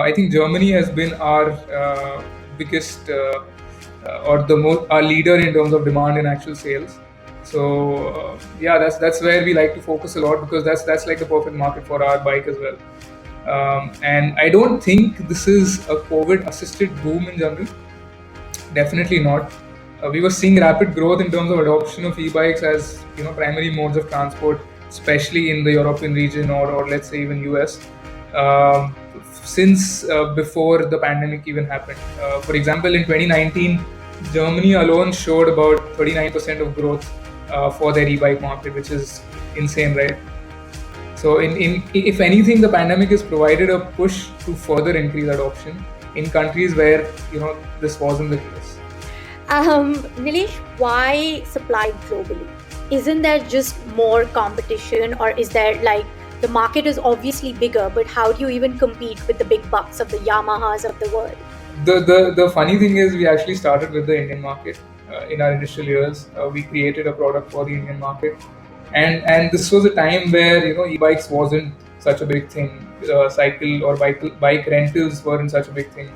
I think Germany has been our biggest or the most our leader in terms of demand in actual sales. So yeah, that's where we like to focus a lot, because that's like the perfect market for our bike as well. And I don't think this is a COVID-assisted boom in general. Definitely not. We were seeing rapid growth in terms of adoption of e-bikes as primary modes of transport, especially in the European region, or let's say even US, um, since before the pandemic even happened. For example, in 2019, Germany alone showed about 39% of growth for their e-bike market, which is insane, right? So, if anything, the pandemic has provided a push to further increase adoption in countries where this wasn't the case. Nilesh, why supply globally? Isn't there just more competition, or is there like the market is obviously bigger, but how do you even compete with the big bucks of the Yamahas of the world? The funny thing is, we actually started with the Indian market in our initial years. We created a product for the Indian market, and this was a time where e-bikes wasn't such a big thing. Cycle or bike rentals weren't such a big thing,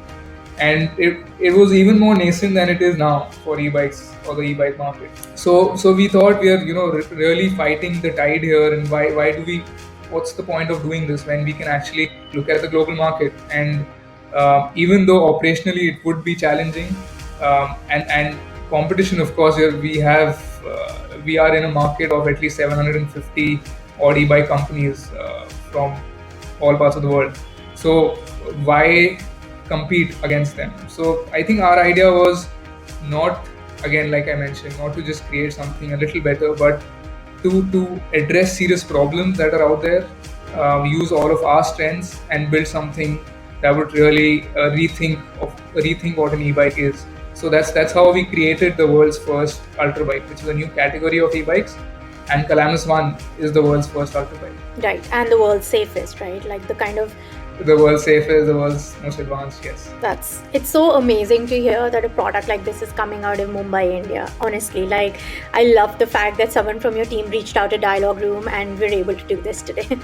and it was even more nascent than it is now for e-bikes or the e-bike market. So we thought we are really fighting the tide here, and why do we? What's the point of doing this when we can actually look at the global market? And even though operationally it would be challenging, and competition, of course, here we are in a market of at least 750 odd e-bike companies from all parts of the world. So why compete against them? So I think our idea was not, again, like I mentioned, not to just create something a little better, but to address serious problems that are out there, use all of our strengths and build something that would really rethink what an e-bike is. So that's how we created the world's first Ultrabike, which is a new category of e-bikes, and Calamus One is the world's first Ultrabike. Right, and the world's safest, right? Like The world's safest, the world's most advanced, yes. It's so amazing to hear that a product like this is coming out in Mumbai, India. Honestly, like I love the fact that someone from your team reached out to Dialogue Room and we're able to do this today.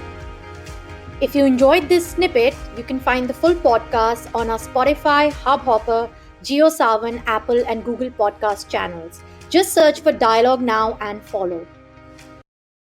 If you enjoyed this snippet, you can find the full podcast on our Spotify, Hubhopper, JioSaavn, Apple and Google podcast channels. Just search for Dialogue now and follow.